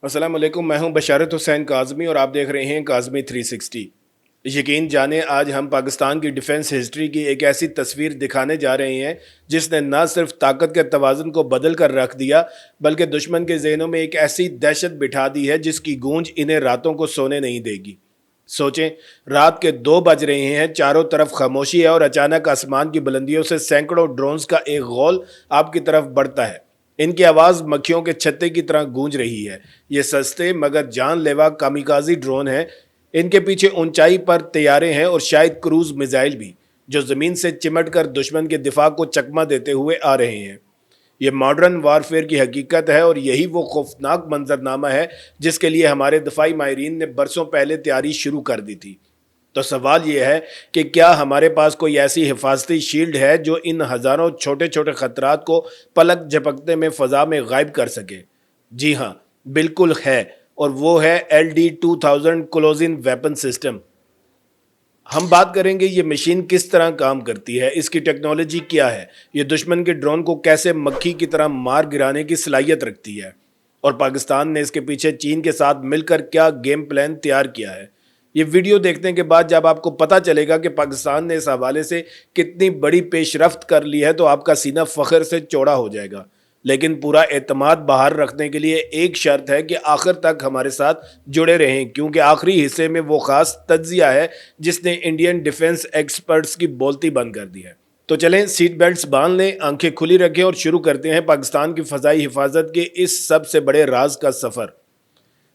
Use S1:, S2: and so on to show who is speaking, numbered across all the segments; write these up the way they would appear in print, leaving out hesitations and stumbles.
S1: अस्सलाम वालेकुम। मैं हूं बशारत हुसैन काज़मी और आप देख रहे हैं काज़मी 360। यकीन जाने आज हम पाकिस्तान की डिफेंस हिस्ट्री की एक ऐसी तस्वीर दिखाने जा रहे हैं जिसने न सिर्फ ताकत के तवाज़ुन को बदल कर रख दिया बल्कि दुश्मन के जहनों में एक ऐसी दहशत बिठा दी है जिसकी गूंज इन्हें रातों को सोने नहीं देगी। सोचें, रात के 2 बज रहे हैं, चारों तरफ खामोशी है और अचानक आसमान की बुलंदियों से सैकड़ों ड्रोन्स का एक गौल आपकी तरफ बढ़ता है। इनकी आवाज़ मक्खियों के छत्ते की तरह गूंज रही है। ये सस्ते मगर जानलेवा कामिकाजी ड्रोन हैं। इनके पीछे ऊंचाई पर तैयारे हैं और शायद क्रूज मिसाइल भी, जो ज़मीन से चिमट कर दुश्मन के दिफा को चकमा देते हुए आ रहे हैं। ये मॉडर्न वारफेयर की हकीकत है और यही वो खौफनाक मंजरनामा है जिसके लिए हमारे दफाई माहिरीन ने बरसों पहले तैयारी शुरू कर दी थी। तो सवाल ये है कि क्या हमारे पास कोई ऐसी हिफाजती शील्ड है जो इन हज़ारों छोटे छोटे ख़तरात को पलक झपकते में फ़ज़ा में गायब कर सके? जी हाँ, बिल्कुल है। और वो है LD-2000 क्लोजिन वेपन सिस्टम। हम बात करेंगे ये मशीन किस तरह काम करती है, इसकी टेक्नोलॉजी क्या है, ये दुश्मन के ड्रोन को कैसे मक्खी की तरह मार गिराने की सलाहियत रखती है, और पाकिस्तान ने इसके पीछे चीन के साथ मिलकर क्या गेम प्लान तैयार किया है। ये वीडियो देखने के बाद जब आपको पता चलेगा कि पाकिस्तान ने इस हवाले से कितनी बड़ी पेशरफ्त कर ली है तो आपका सीना फ़ख्र से चौड़ा हो जाएगा। लेकिन पूरा एतमाद बाहर रखने के लिए एक शर्त है कि आखिर तक हमारे साथ जुड़े रहें, क्योंकि आखिरी हिस्से में वो ख़ास तज्जिया है जिसने इंडियन डिफेंस एक्सपर्ट्स की बोलती बंद कर दी है। तो चलें, सीट बेल्ट्स बांध लें, आंखें खुली रखें और शुरू करते हैं पाकिस्तान की फ़ज़ाई हिफाजत के इस सबसे बड़े राज का सफ़र।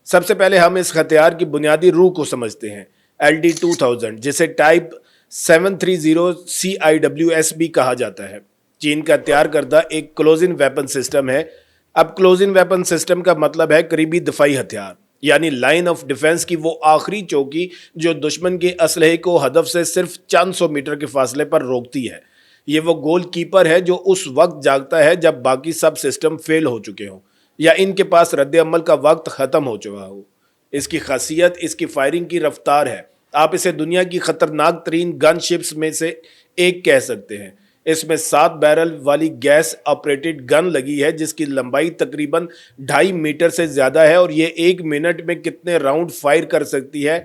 S1: सबसे पहले हम इस हथियार की बुनियादी रूह को समझते हैं। LD-2000, जिसे टाइप 730 CIWS भी कहा जाता है, चीन का तैयार करदा एक क्लोजिन वेपन सिस्टम है। अब क्लोजिन वेपन सिस्टम का मतलब है करीबी दफाई हथियार, यानी लाइन ऑफ डिफेंस की वो आखिरी चौकी जो दुश्मन के असलहे को हदफ से सिर्फ चंद सौ मीटर के फासले पर रोकती है। ये वो गोल कीपर है जो उस वक्त जागता है जब बाकी सब सिस्टम फेल हो चुके हों या इनके पास रद्द अमल का वक्त ख़त्म हो चुका हो। इसकी खासियत इसकी फायरिंग की रफ्तार है। आप इसे दुनिया की ख़तरनाक तरीन गन शिप्स में से एक कह सकते हैं। इसमें 7 बैरल वाली गैस ऑपरेटेड गन लगी है जिसकी लंबाई तकरीबन 2.5 मीटर से ज़्यादा है और ये 1 मिनट में कितने राउंड फायर कर सकती है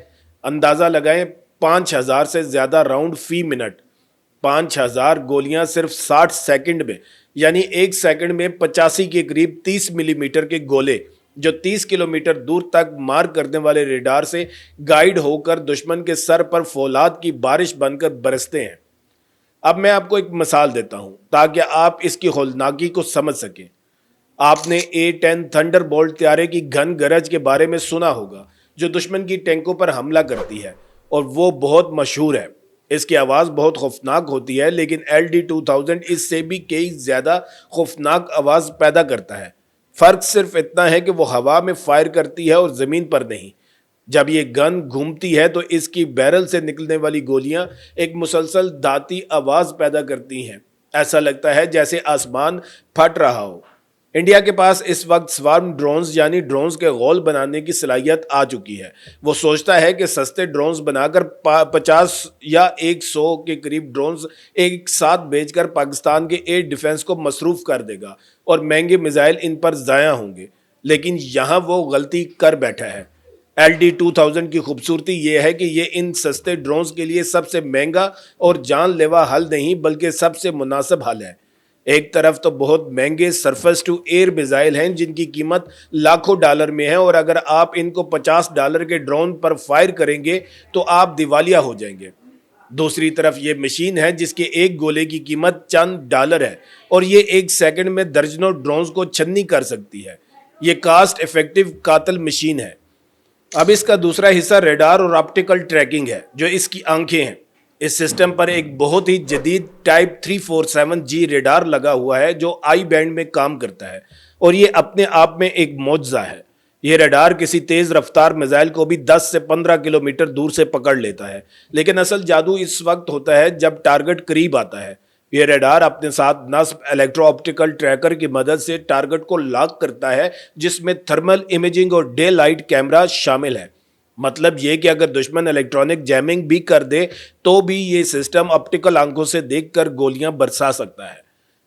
S1: अंदाज़ा लगाएं। 5,000 से ज़्यादा राउंड फी मिनट। 5,000 गोलियां सिर्फ 60 सेकंड में, यानी 1 सेकंड में 85 के करीब 30 मिलीमीटर के गोले जो 30 किलोमीटर दूर तक मार करने वाले रेडार से गाइड होकर दुश्मन के सर पर फौलाद की बारिश बनकर बरसते हैं। अब मैं आपको एक मिसाल देता हूं ताकि आप इसकी हौलनाकी को समझ सकें। आपने A-10 थंडरबोल्ट त्यारे की घन गरज के बारे में सुना होगा जो दुश्मन की टैंकों पर हमला करती है, और वो बहुत मशहूर है। इसकी आवाज़ बहुत खौफनाक होती है, लेकिन LD-2000 इससे भी कई ज़्यादा खौफनाक आवाज़ पैदा करता है। फ़र्क सिर्फ इतना है कि वो हवा में फायर करती है और ज़मीन पर नहीं। जब ये गन घूमती है तो इसकी बैरल से निकलने वाली गोलियां एक मुसलसल दाती आवाज़ पैदा करती हैं। ऐसा लगता है जैसे आसमान फट रहा हो। इंडिया के पास इस वक्त स्वार्म ड्रोन्स यानी ड्रोन्स के गोल बनाने की सलाहियत आ चुकी है। वो सोचता है कि सस्ते ड्रोन्स बनाकर 50 या 100 के करीब ड्रोन्स एक साथ भेजकर पाकिस्तान के एयर डिफेंस को मसरूफ़ कर देगा और महंगे मिसाइल इन पर ज़ाया होंगे। लेकिन यहाँ वो गलती कर बैठा है। LD-2000 की खूबसूरती यह है कि ये इन सस्ते ड्रोन्स के लिए सबसे महंगा और जानलेवा हल नहीं बल्कि सबसे मुनासिब हल है। एक तरफ तो बहुत महंगे सरफेस टू एयर मिसाइल हैं जिनकी कीमत लाखों डॉलर में है, और अगर आप इनको $50 के ड्रोन पर फायर करेंगे तो आप दिवालिया हो जाएंगे। दूसरी तरफ ये मशीन है जिसके एक गोले की कीमत चंद डॉलर है और ये 1 सेकंड में दर्जनों ड्रोन्स को छन्नी कर सकती है। ये कास्ट इफेक्टिव कातल मशीन है। अब इसका दूसरा हिस्सा रेडार और ऑप्टिकल ट्रैकिंग है जो इसकी आंखें हैं। इस सिस्टम पर एक बहुत ही जदीद टाइप 347G रेडार लगा हुआ है जो आई बैंड में काम करता है, और ये अपने आप में एक मौजज़ा है। ये रेडार किसी तेज़ रफ्तार मिसाइल को भी 10 से 15 किलोमीटर दूर से पकड़ लेता है, लेकिन असल जादू इस वक्त होता है जब टारगेट करीब आता है। ये रेडार अपने साथ नस्ब इलेक्ट्रो ऑप्टिकल ट्रैकर की मदद से टारगेट को लॉक करता है जिसमें थर्मल इमेजिंग और डे लाइट कैमरा शामिल है। मतलब ये कि अगर दुश्मन इलेक्ट्रॉनिक जैमिंग भी कर दे तो भी ये सिस्टम ऑप्टिकल आंखों से देखकर गोलियां बरसा सकता है।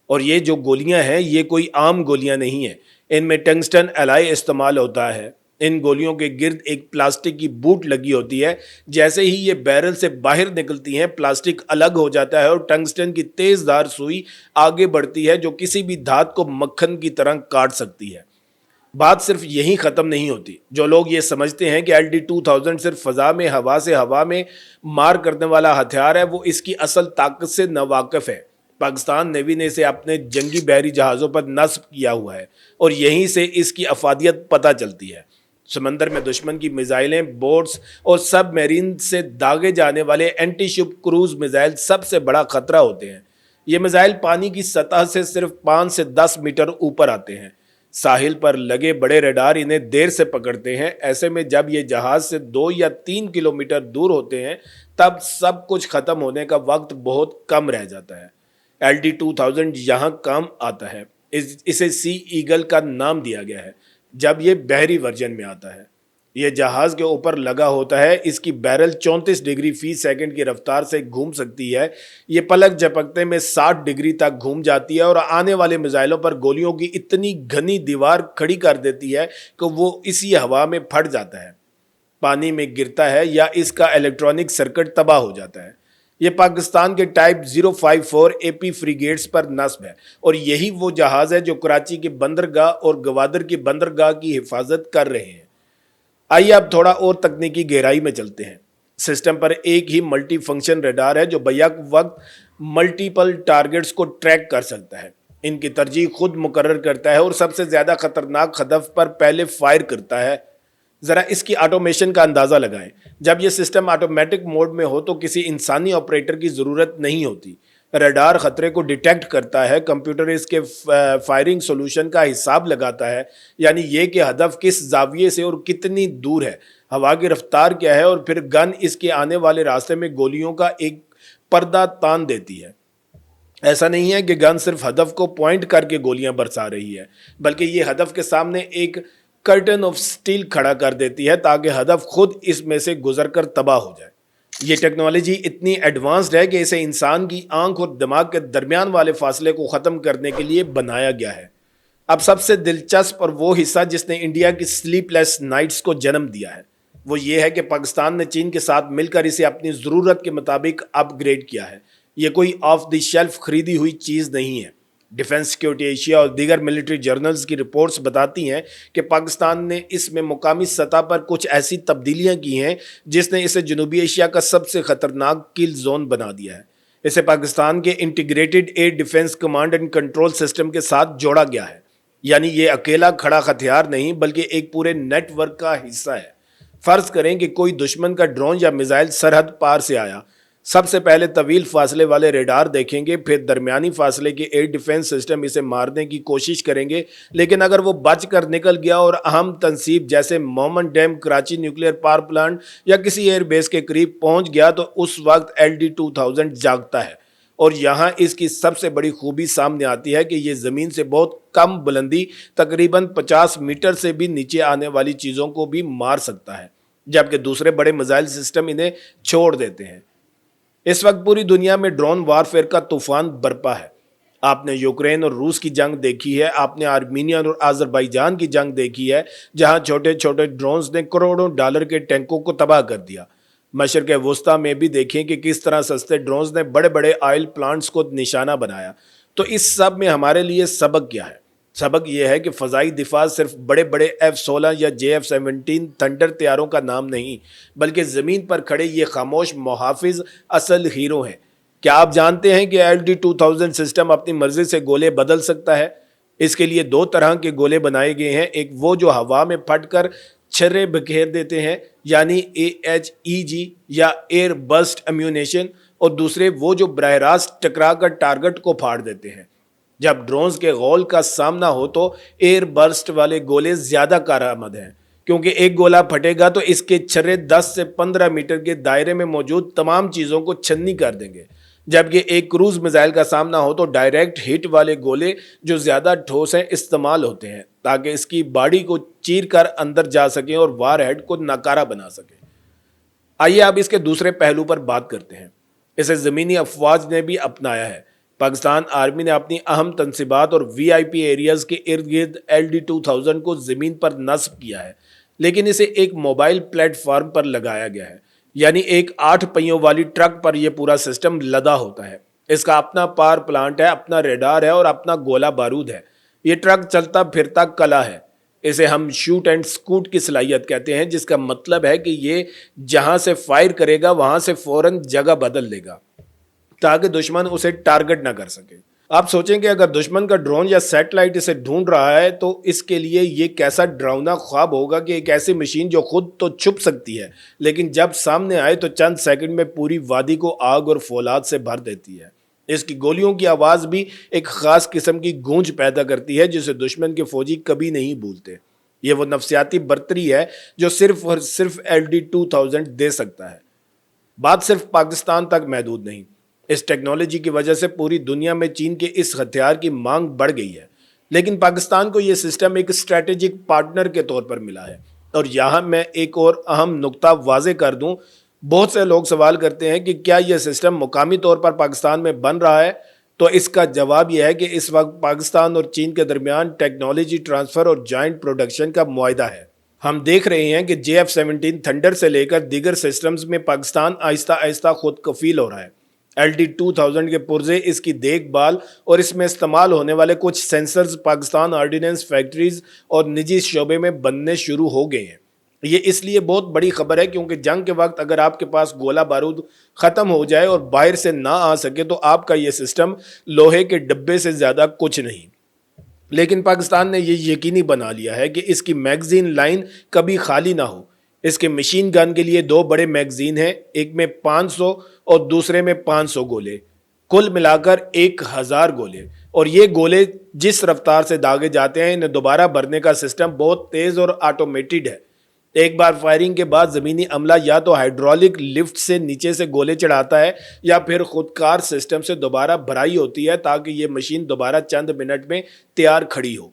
S1: और ये जो गोलियां हैं ये कोई आम गोलियां नहीं है, इनमें टंगस्टन एलॉय इस्तेमाल होता है। इन गोलियों के गिर्द एक प्लास्टिक की बूट लगी होती है। जैसे ही ये बैरल से बाहर निकलती हैं, प्लास्टिक अलग हो जाता है और टंगस्टन की तेजधार सुई आगे बढ़ती है जो किसी भी धात को मक्खन की तरह काट सकती है। बात सिर्फ यहीं ख़त्म नहीं होती। जो लोग ये समझते हैं कि LD-2000 सिर्फ फ़ज़ा में हवा से हवा में मार करने वाला हथियार है, वो इसकी असल ताकत से नावाकिफ़ है। पाकिस्तान नेवी ने इसे अपने जंगी बहरी जहाज़ों पर नस्ब किया हुआ है और यहीं से इसकी अफादियत पता चलती है। समंदर में दुश्मन की मिसाइलें, बोट्स और सबमरीन से दागे जाने वाले एंटी शिप क्रूज मिसाइल सबसे बड़ा खतरा होते हैं। ये मिसाइल पानी की सतह से सिर्फ 5 से 10 मीटर ऊपर आते हैं। साहिल पर लगे बड़े रडार इन्हें देर से पकड़ते हैं। ऐसे में जब ये जहाज से 2 या 3 किलोमीटर दूर होते हैं तब सब कुछ खत्म होने का वक्त बहुत कम रह जाता है। LD-2000 यहाँ काम आता है। इसे सी ईगल का नाम दिया गया है जब ये बहरी वर्जन में आता है। ये जहाज़ के ऊपर लगा होता है। इसकी बैरल 34 डिग्री फी सेकंड की रफ्तार से घूम सकती है। ये पलक झपकने में 60 डिग्री तक घूम जाती है और आने वाले मिसाइलों पर गोलियों की इतनी घनी दीवार खड़ी कर देती है कि वो इसी हवा में फट जाता है, पानी में गिरता है या इसका इलेक्ट्रॉनिक सर्किट तबाह हो जाता है। ये पाकिस्तान के टाइप 054 AP फ्रिगेट्स पर नस्ब है और यही वो जहाज़ है जो कराची की बंदरगाह और गवादर की बंदरगाह की हिफाजत कर रहे हैं। आइए अब थोड़ा और तकनीकी गहराई में चलते हैं। सिस्टम पर एक ही मल्टी फंक्शन रडार है जो बैक वक्त मल्टीपल टारगेट्स को ट्रैक कर सकता है। इनकी तरजीह खुद मुकर्रर करता है और सबसे ज़्यादा खतरनाक हदफ पर पहले फायर करता है। ज़रा इसकी ऑटोमेशन का अंदाज़ा लगाएं। जब यह सिस्टम ऑटोमेटिक मोड में हो तो किसी इंसानी ऑपरेटर की ज़रूरत नहीं होती। रडार ख़तरे को डिटेक्ट करता है, कंप्यूटर इसके फायरिंग सोल्यूशन का हिसाब लगाता है, यानी ये कि हदफ किस जाविये से और कितनी दूर है, हवा की रफ्तार क्या है, और फिर गन इसके आने वाले रास्ते में गोलियों का एक पर्दा तान देती है। ऐसा नहीं है कि गन सिर्फ हदफ को पॉइंट करके गोलियां बरसा रही है, बल्कि ये हदफ के सामने एक कर्टन ऑफ स्टील खड़ा कर देती है ताकि हदफ खुद इसमें से गुजर कर तबाह हो जाए। ये टेक्नोलॉजी इतनी एडवांस्ड है कि इसे इंसान की आंख और दिमाग के दरमियान वाले फासले को ख़त्म करने के लिए बनाया गया है। अब सबसे दिलचस्प और वो हिस्सा जिसने इंडिया की स्लीपलेस नाइट्स को जन्म दिया है वो ये है कि पाकिस्तान ने चीन के साथ मिलकर इसे अपनी ज़रूरत के मुताबिक अपग्रेड किया है। ये कोई ऑफ द शेल्फ खरीदी हुई चीज़ नहीं है। डिफेंस सिक्योरिटी एशिया और दीगर मिलिट्री जर्नल्स की रिपोर्ट्स बताती हैं कि पाकिस्तान ने इसमें मुकामी सतह पर कुछ ऐसी तब्दीलियां की हैं जिसने इसे जनूबी एशिया का सबसे ख़तरनाक किल जोन बना दिया है। इसे पाकिस्तान के integrated air defence command and control system के साथ जोड़ा गया है। यानी ये अकेला खड़ा हथियार नहीं बल्कि एक पूरे नेटवर्क का हिस्सा है। फ़र्ज़ करें कि कोई दुश्मन का ड्रोन या मिसाइल सरहद पार से आया, सबसे पहले तवील फासले वाले रेडार देखेंगे, फिर दरमियानी फासले के एयर डिफेंस सिस्टम इसे मारने की कोशिश करेंगे। लेकिन अगर वो बच कर निकल गया और अहम तनसीब जैसे Mohmand dam, Karachi nuclear power plant या किसी एयर बेस के करीब पहुंच गया तो उस वक्त LD-2000 जागता है। और यहाँ इसकी सबसे बड़ी खूबी सामने आती है कि ये ज़मीन से बहुत कम बुलंदी, तकरीबन 50 मीटर से भी नीचे आने वाली चीज़ों को भी मार सकता है, जबकि दूसरे बड़े मिसाइल सिस्टम इन्हें छोड़ देते हैं। इस वक्त पूरी दुनिया में ड्रोन वारफेयर का तूफान बरपा है। आपने यूक्रेन और रूस की जंग देखी है, आपने आर्मीनिया और आज़रबाईजान की जंग देखी है, जहां छोटे छोटे ड्रोन्स ने करोड़ों डॉलर के टैंकों को तबाह कर दिया। मशरक़ वस्ता में भी देखें कि किस तरह सस्ते ड्रोन्स ने बड़े बड़े ऑयल प्लांट्स को निशाना बनाया। तो इस सब में हमारे लिए सबक क्या है? सबक यह है कि फ़ज़ाई दिफा सिर्फ बड़े बड़े F-16 या JF-17 थंडर तैयारों का नाम नहीं, बल्कि ज़मीन पर खड़े ये खामोश मुहाफ़िज़ असल हीरो हैं। क्या आप जानते हैं कि LD-2000 सिस्टम अपनी मर्ज़ी से गोले बदल सकता है? इसके लिए 2 तरह के गोले बनाए गए हैं। एक वो जो हवा में फट कर छर्रे बिखेर देते हैं, यानी AHEG या एयर बर्स्ट एम्यूनेशन, और दूसरे वो जो बराह रास्त टकरा कर टारगेट को फाड़ देते हैं। जब ड्रोन्स के गोल का सामना हो तो एयर बर्स्ट वाले गोले ज़्यादा कारआमद हैं, क्योंकि एक गोला फटेगा तो इसके छर्रे 10 से 15 मीटर के दायरे में मौजूद तमाम चीज़ों को छन्नी कर देंगे। जबकि एक क्रूज मिसाइल का सामना हो तो डायरेक्ट हिट वाले गोले जो ज़्यादा ठोस हैं इस्तेमाल होते हैं ताकि इसकी बॉडी को चीर कर अंदर जा सकें और वार हेड को नाकारा बना सकें। आइए अब इसके दूसरे पहलू पर बात करते हैं। इसे ज़मीनी अफवाज ने भी अपनाया है। पाकिस्तान आर्मी ने अपनी अहम तनसीबात और VIP एरियाज़ के इर्द गिर्द LD-2000 को ज़मीन पर नस्ब किया है। لیکن اسے ایک موبائل پلیٹ فارم پر لگایا گیا ہے، یعنی ایک 8 پہیوں والی ٹرک پر یہ پورا سسٹم لدا ہوتا ہے۔ اس کا اپنا پاور پلانٹ ہے، اپنا ریڈار ہے اور اپنا گولہ بارود ہے۔ یہ ٹرک چلتا پھرتا کلا ہے۔ اسے ہم شوٹ اینڈ سکوٹ کی صلاحیت کہتے ہیں، جس کا مطلب ہے کہ یہ جہاں سے فائر کرے گا وہاں سے فوراً جگہ بدل دے گا تاکہ دشمن اسے ٹارگٹ نہ کر سکے۔ آپ سوچیں کہ اگر دشمن کا ڈرون یا سیٹلائٹ اسے ڈھونڈ رہا ہے تو اس کے لیے یہ کیسا ڈراؤنا خواب ہوگا کہ ایک ایسی مشین جو خود تو چھپ سکتی ہے لیکن جب سامنے آئے تو چند سیکنڈ میں پوری وادی کو آگ اور فولاد سے بھر دیتی ہے۔ اس کی گولیوں کی آواز بھی ایک خاص قسم کی گونج پیدا کرتی ہے جسے دشمن کے فوجی کبھی نہیں بھولتے۔ یہ وہ نفسیاتی برتری ہے جو صرف اور صرف LD-2000 دے سکتا ہے۔ بات صرف پاکستان تک محدود نہیں، اس ٹیکنالوجی کی وجہ سے پوری دنیا میں چین کے اس ہتھیار کی مانگ بڑھ گئی ہے، لیکن پاکستان کو یہ سسٹم ایک اسٹریٹجک پارٹنر کے طور پر ملا ہے۔ اور یہاں میں ایک اور اہم نقطہ واضح کر دوں، بہت سے لوگ سوال کرتے ہیں کہ کیا یہ سسٹم مقامی طور پر پاکستان میں بن رہا ہے؟ تو اس کا جواب یہ ہے کہ اس وقت پاکستان اور چین کے درمیان ٹیکنالوجی ٹرانسفر اور جوائنٹ پروڈکشن کا معاہدہ ہے۔ ہم دیکھ رہے ہیں کہ JF-17 تھنڈر سے لے کر دیگر سسٹمز میں پاکستان آہستہ آہستہ خود کفیل ہو رہا ہے۔ LD-2000 کے پرزے، اس کی دیکھ بھال اور اس میں استعمال ہونے والے کچھ سینسرز پاکستان آرڈیننس فیکٹریز اور نجی شعبے میں بننے شروع ہو گئے ہیں۔ یہ اس لیے بہت بڑی خبر ہے کیونکہ جنگ کے وقت اگر آپ کے پاس گولہ بارود ختم ہو جائے اور باہر سے نہ آ سکے تو آپ کا یہ سسٹم لوہے کے ڈبے سے زیادہ کچھ نہیں۔ لیکن پاکستان نے یہ یقینی بنا لیا ہے کہ اس کی میگزین لائن کبھی خالی نہ ہو۔ اس کے مشین گن کے لیے 2 بڑے میگزین ہیں، ایک میں 500 اور دوسرے میں 500 گولے، کل ملا کر 1000 گولے۔ اور یہ گولے جس رفتار سے داغے جاتے ہیں انہیں دوبارہ بھرنے کا سسٹم بہت تیز اور آٹومیٹڈ ہے۔ ایک بار فائرنگ کے بعد زمینی عملہ یا تو ہائیڈرولک لفٹ سے نیچے سے گولے چڑھاتا ہے یا پھر خودکار سسٹم سے دوبارہ بھرائی ہوتی ہے تاکہ یہ مشین دوبارہ چند منٹ میں تیار کھڑی ہو۔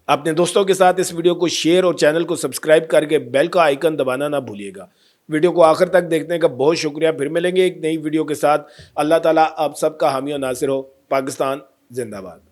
S1: اپنے دوستوں کے ساتھ اس ویڈیو کو شیئر اور چینل کو سبسکرائب کر کے بیل کا آئیکن دبانا نہ بھولیے گا۔ ویڈیو کو آخر تک دیکھنے کا بہت شکریہ۔ پھر ملیں گے ایک نئی ویڈیو کے ساتھ۔ اللہ تعالیٰ آپ سب کا حامی و ناصر ہو۔ پاکستان زندہ باد۔